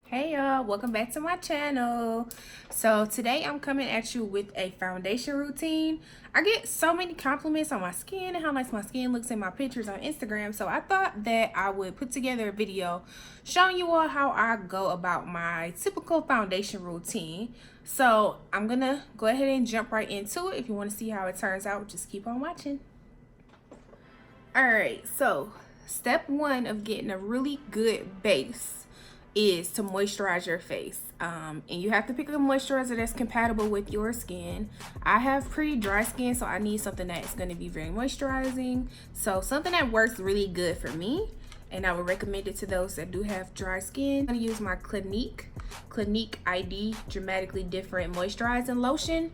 Hey y'all, welcome back to my channel. So today I'm coming at you with a foundation routine. I get so many compliments on my skin and how nice my skin looks in my pictures on Instagram, so I thought that I would put together a video showing you all how I go about my typical foundation routine. So I'm gonna go ahead and jump right into it. If you want to see how it turns out, just keep on watching. Alright, so step one of getting a really good base is to moisturize your face. And you have to pick a moisturizer that's compatible with your skin. I have pretty dry skin, so I need something that's going to be very moisturizing. So something that works really good for me, and I would recommend it to those that do have dry skin. I'm going to use my Clinique ID Dramatically Different Moisturizing Lotion.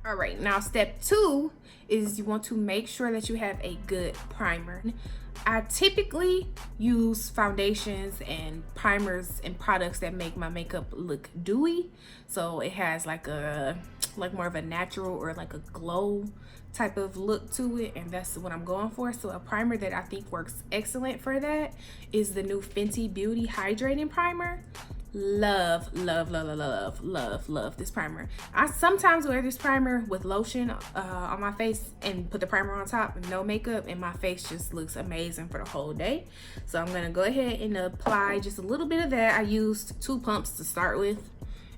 All right, now step two is you want to make sure that you have a good primer. I typically use foundations and primers and products that make my makeup look dewy. So it has like more of a natural or like a glow type of look to it, and that's what I'm going for. So a primer that I think works excellent for that is the new Fenty Beauty Hydrating Primer. Love this primer. I sometimes wear this primer with lotion on my face and put the primer on top and no makeup, and my face just looks amazing for the whole day. So I'm gonna go ahead and apply just a little bit of that. I used 2 pumps to start with,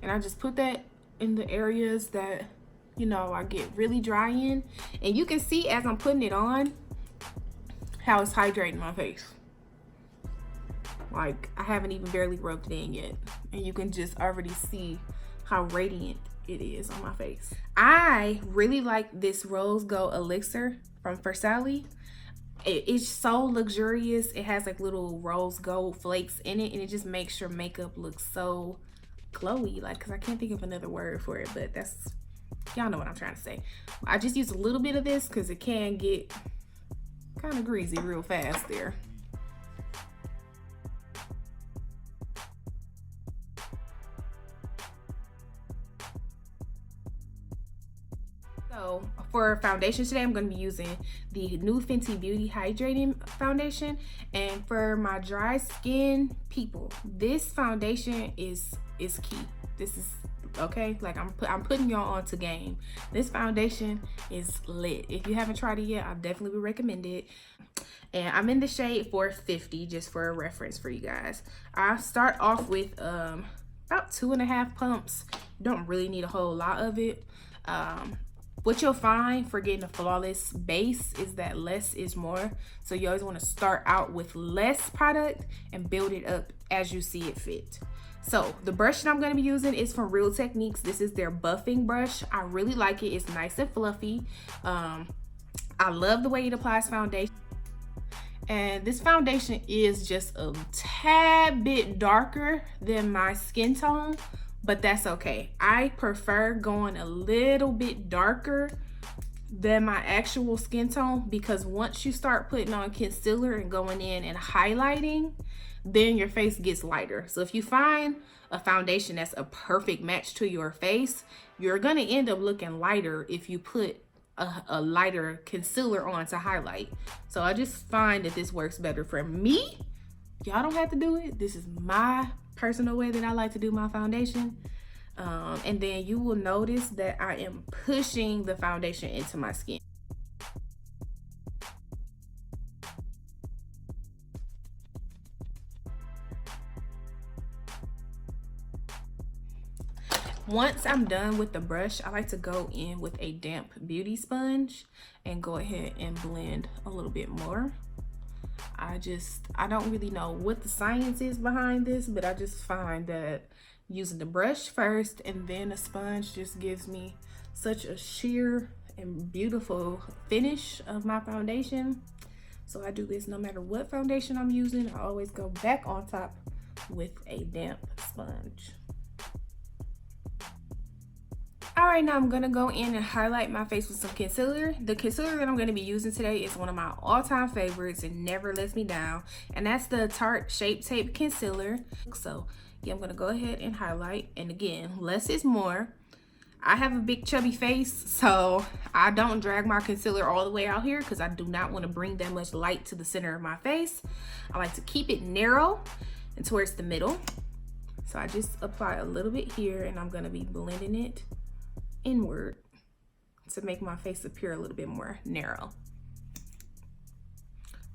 and I just put that in the areas that, you know, I get really dry in, and you can see as I'm putting it on how it's hydrating my face. Like, I haven't even barely rubbed it in yet, and you can just already see how radiant it is on my face. I really like this Rose Gold Elixir from Versali. It's so luxurious. It has like little rose gold flakes in it, and it just makes your makeup look so glowy. Like, cause I can't think of another word for it, but that's, y'all know what I'm trying to say. I just use a little bit of this because it can get kind of greasy real fast there. So for foundation today, I'm going to be using the new Fenty Beauty Hydrating Foundation. And for my dry skin people, this foundation is key. This is okay. Like, I'm putting y'all on to game. This foundation is lit. If you haven't tried it yet, I definitely would recommend it. And I'm in the shade 450, just for a reference for you guys. I start off with about 2.5 pumps. You don't really need a whole lot of it. What you'll find for getting a flawless base is that less is more. So you always want to start out with less product and build it up as you see it fit. So the brush that I'm going to be using is from Real Techniques. This is their buffing brush. I really like it. It's nice and fluffy. I love the way it applies foundation. And this foundation is just a tad bit darker than my skin tone, but that's okay. I prefer going a little bit darker than my actual skin tone, because once you start putting on concealer and going in and highlighting, then your face gets lighter. So if you find a foundation that's a perfect match to your face, you're gonna end up looking lighter if you put a lighter concealer on to highlight. So I just find that this works better for me. Y'all don't have to do it. This is my personal way that I like to do my foundation. And then you will notice that I am pushing the foundation into my skin. Once I'm done with the brush, I like to go in with a damp beauty sponge and go ahead and blend a little bit more. I don't really know what the science is behind this, but I just find that using the brush first and then a sponge just gives me such a sheer and beautiful finish of my foundation. So I do this no matter what foundation I'm using. I always go back on top with a damp sponge. All right, now I'm gonna go in and highlight my face with some concealer. The concealer that I'm gonna be using today is one of my all-time favorites. It never lets me down, and that's the Tarte Shape Tape Concealer. So yeah, I'm gonna go ahead and highlight, and again, less is more. I have a big chubby face, so I don't drag my concealer all the way out here because I do not want to bring that much light to the center of my face. I like to keep it narrow and towards the middle. So I just apply a little bit here, and I'm gonna be blending it inward to make my face appear a little bit more narrow.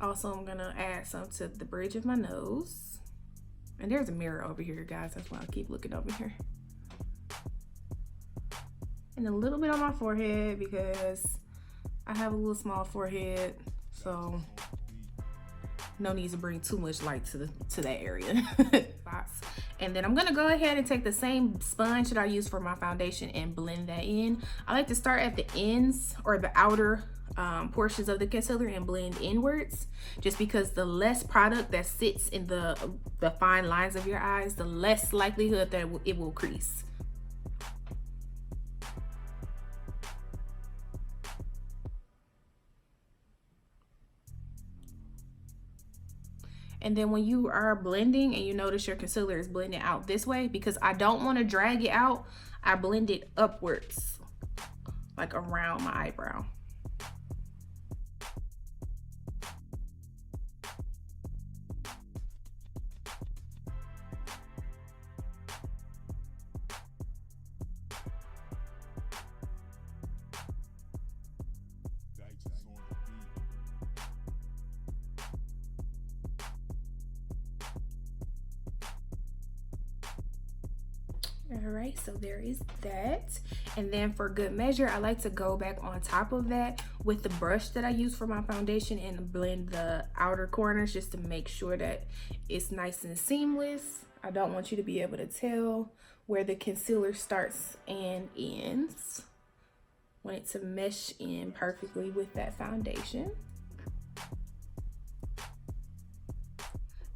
Also, I'm gonna add some to the bridge of my nose. And there's a mirror over here, guys. That's why I keep looking over here. And a little bit on my forehead because I have a little small forehead, so no need to bring too much light to that area. And then I'm gonna go ahead and take the same sponge that I use for my foundation and blend that in. I like to start at the ends or the outer portions of the concealer and blend inwards, just because the less product that sits in the fine lines of your eyes, the less likelihood that it will crease. And then when you are blending and you notice your concealer is blending out this way, because I don't want to drag it out, I blend it upwards, like around my eyebrow. All right, so there is that. And then for good measure, I like to go back on top of that with the brush that I use for my foundation and blend the outer corners just to make sure that it's nice and seamless. I don't want you to be able to tell where the concealer starts and ends. I want it to mesh in perfectly with that foundation.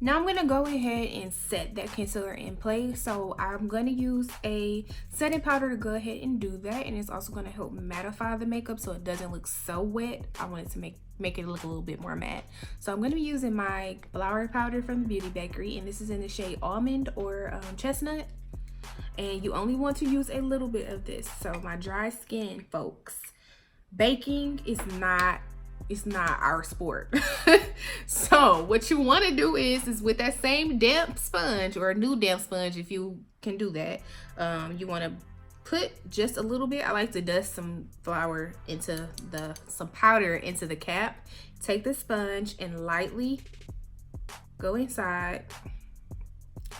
Now I'm gonna go ahead and set that concealer in place. So I'm gonna use a setting powder to go ahead and do that. And it's also gonna help mattify the makeup so it doesn't look so wet. I want it to make it look a little bit more matte. So I'm gonna be using my flour powder from the Beauty Bakery, and this is in the shade Almond or Chestnut. And you only want to use a little bit of this. So my dry skin, folks, baking is not, it's not our sport. So what you want to do is with that same damp sponge, or a new damp sponge if you can do that, you want to put just a little bit. I like to dust some flour into some powder into the cap. Take the sponge and lightly go inside,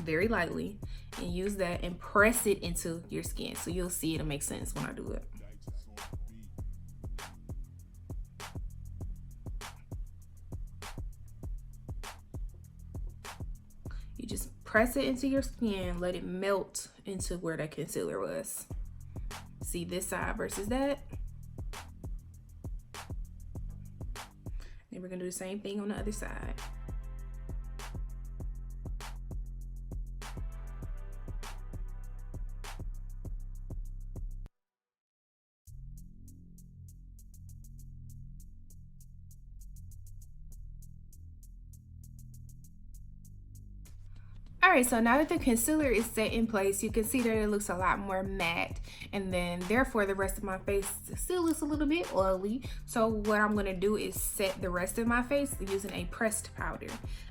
very lightly, and use that and press it into your skin. So you'll see it'll make sense when I do it. You just press it into your skin, let it melt into where that concealer was. See this side versus that. And we're gonna do the same thing on the other side. All right, so now that the concealer is set in place, you can see that it looks a lot more matte, and then therefore the rest of my face still looks a little bit oily. So what I'm gonna do is set the rest of my face using a pressed powder.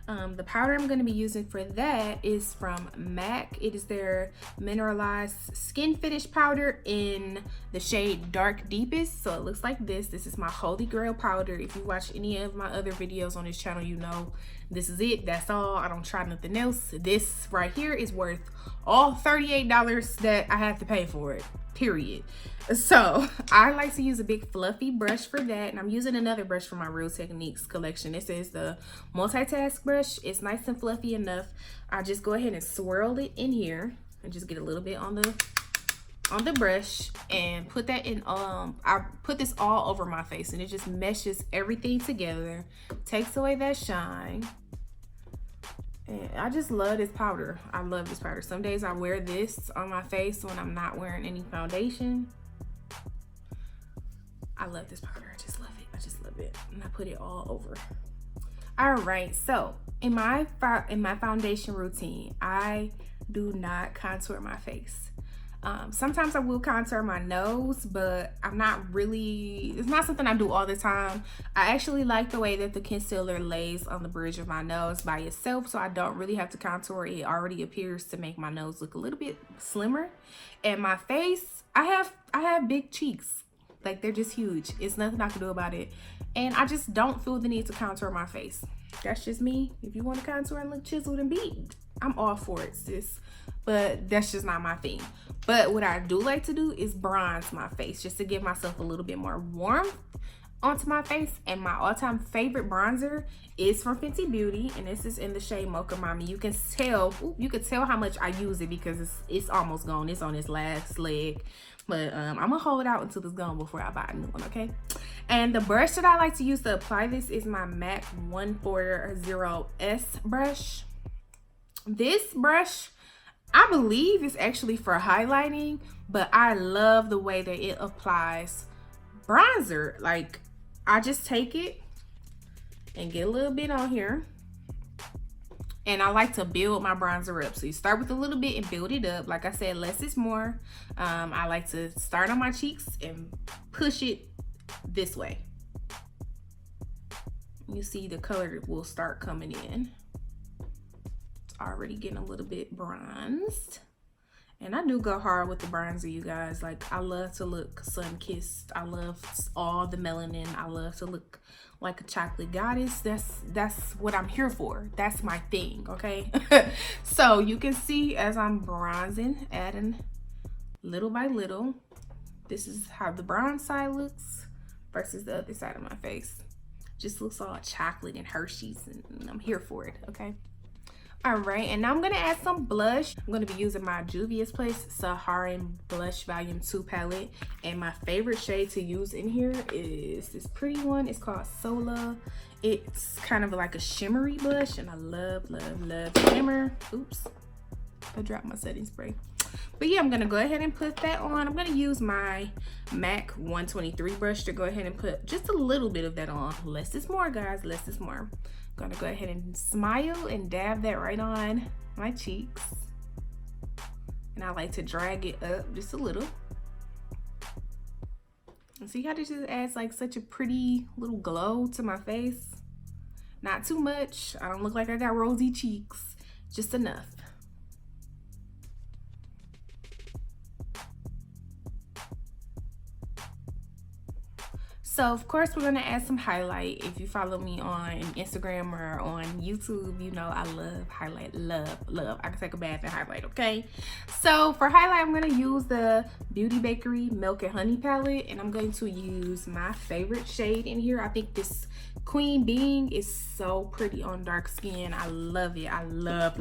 The powder I'm gonna be using for that is from MAC. It is their mineralized skin finish powder in the shade Dark Deepest. So it looks like this. This is my holy grail powder. If you watch any of my other videos on this channel, you know this is it. That's all. I don't try nothing else. This right here is worth all $38 that I have to pay for it, period. So I like to use a big fluffy brush for that, and I'm using another brush from my Real Techniques collection. This is the multitask brush. It's nice and fluffy enough. I just go ahead and swirl it in here and just get a little bit on the brush and put that in. I put this all over my face, and it just meshes everything together, takes away that shine. And I just love this powder. I love this powder. Some days I wear this on my face when I'm not wearing any foundation. I love this powder. I just love it. I just love it. And I put it all over. All right, so in my foundation routine, I do not contour my face. Sometimes I will contour my nose, but I'm not really, it's not something I do all the time. I actually like the way that the concealer lays on the bridge of my nose by itself, so I don't really have to contour. It already appears to make my nose look a little bit slimmer. And my face, I have big cheeks. Like, they're just huge. It's nothing I can do about it. And I just don't feel the need to contour my face. That's just me. If you want to contour and look chiseled and beat, I'm all for it, sis. But that's just not my thing. But what I do like to do is bronze my face, just to give myself a little bit more warmth onto my face. And my all-time favorite bronzer is from Fenty Beauty, and this is in the shade Mocha Mami. You can tell how much I use it because it's almost gone. It's on its last leg. But I'm gonna hold out until it's gone before I buy a new one, okay? And the brush that I like to use to apply this is my MAC 140S brush. This brush, I believe, is actually for highlighting, but I love the way that it applies bronzer. Like, I just take it and get a little bit on here. And I like to build my bronzer up. So you start with a little bit and build it up. Like I said, less is more. I like to start on my cheeks and push it this way. You see the color will start coming in. It's already getting a little bit bronzed. And I do go hard with the bronzer, you guys. Like, I love to look sun-kissed. I love all the melanin. I love to look like a chocolate goddess. That's what I'm here for. That's my thing, okay? So you can see as I'm bronzing, adding little by little. This is how the bronze side looks versus the other side of my face. Just looks all chocolate and Hershey's, and I'm here for it, okay? All right, and now I'm gonna add some blush. I'm gonna be using my Juvia's Place Saharan Blush Volume 2 palette. And my favorite shade to use in here is this pretty one. It's called Sola. It's kind of like a shimmery blush, and I love, love, love shimmer. Oops, I dropped my setting spray. But yeah, I'm gonna go ahead and put that on. I'm gonna use my MAC 123 brush to go ahead and put just a little bit of that on. Less is more, guys, less is more. I'm gonna go ahead and smile and dab that right on my cheeks. And I like to drag it up just a little. And see how this just adds like such a pretty little glow to my face? Not too much. I don't look like I got rosy cheeks, just enough. So of course we're gonna add some highlight. If you follow me on Instagram or on YouTube, you know I love highlight, love. I can take a bath and highlight, okay? So for highlight, I'm gonna use the Beauty Bakery Milk and Honey palette, and I'm going to use my favorite shade in here. I think this Queen Being is so pretty on dark skin. I love it. I love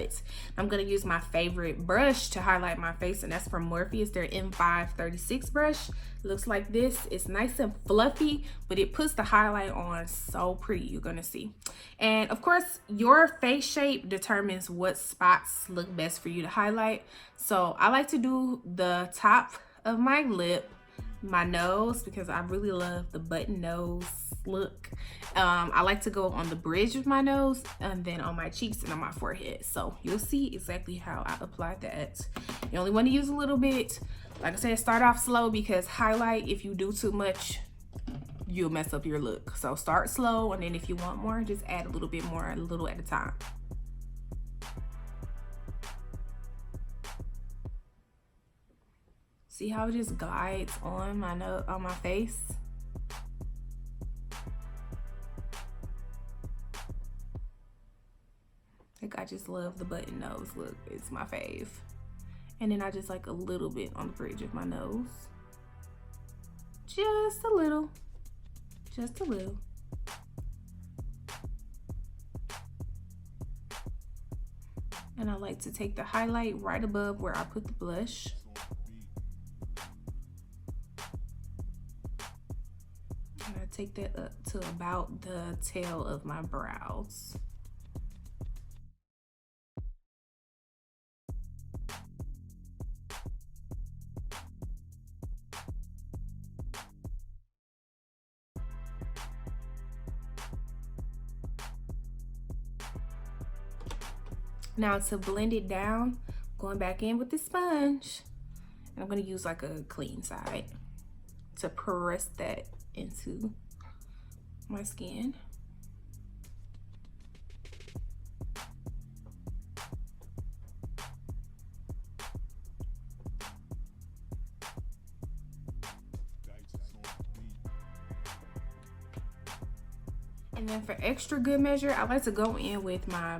it. I'm gonna use my favorite brush to highlight my face, and that's from Morphe. Their M536 brush. Looks like this. It's nice and fluffy, but it puts the highlight on so pretty. You're gonna see. And of course, your face shape determines what spots look best for you to highlight. So I like to do the top of my lip, my nose, because I really love the button nose look. I like to go on the bridge of my nose, and then on my cheeks and on my forehead. So you'll see exactly how I apply that. You only want to use a little bit. Like I said, start off slow, because highlight, if you do too much, you'll mess up your look. So start slow, and then if you want more, just add a little bit more, a little at a time. See how it just glides on my nose, on my face? Like, I just love the button nose look. It's my fave. And then I just like a little bit on the bridge of my nose. Just a little. Just a little. And I like to take the highlight right above where I put the blush. And I take that up to about the tail of my brows. Now to blend it down, going back in with the sponge. And I'm gonna use like a clean side to press that into my skin. And then for extra good measure, I like to go in with my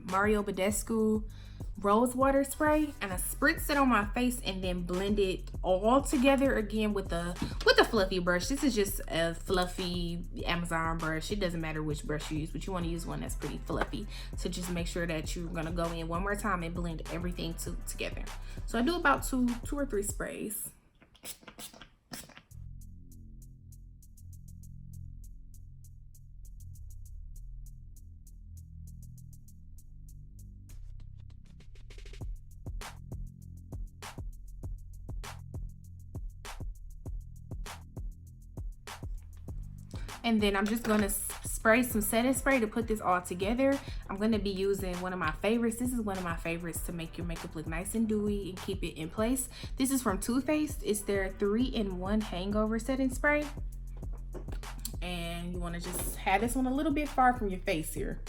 Mario Badescu rose water spray, and I spritz it on my face and then blend it all together again with a fluffy brush. This is just a fluffy Amazon brush. It doesn't matter which brush you use, but you want to use one that's pretty fluffy. So just make sure that you're gonna go in one more time and blend everything together. So I do about two or three sprays. And then I'm just gonna spray some setting spray to put this all together. I'm gonna be using one of my favorites. This is one of my favorites to make your makeup look nice and dewy and keep it in place. This is from Too Faced. It's their 3-in-1 hangover setting spray. And you wanna just have this one a little bit far from your face here.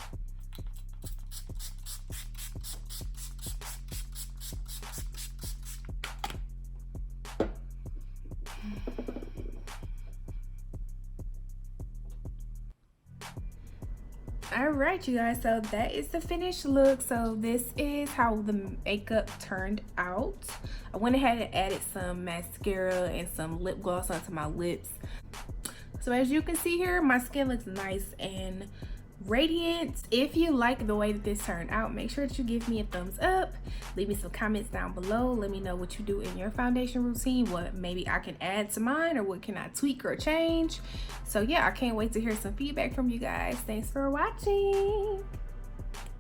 All right, you guys, so that is the finished look. So this is how the makeup turned out. I went ahead and added some mascara and some lip gloss onto my lips. So as you can see here, my skin looks nice and radiant. If you like the way that this turned out, make sure that you give me a thumbs up. Leave me some comments down below. Let me know what you do in your foundation routine, what maybe I can add to mine, or what can I tweak or change. So yeah, I can't wait to hear some feedback from you guys. Thanks for watching.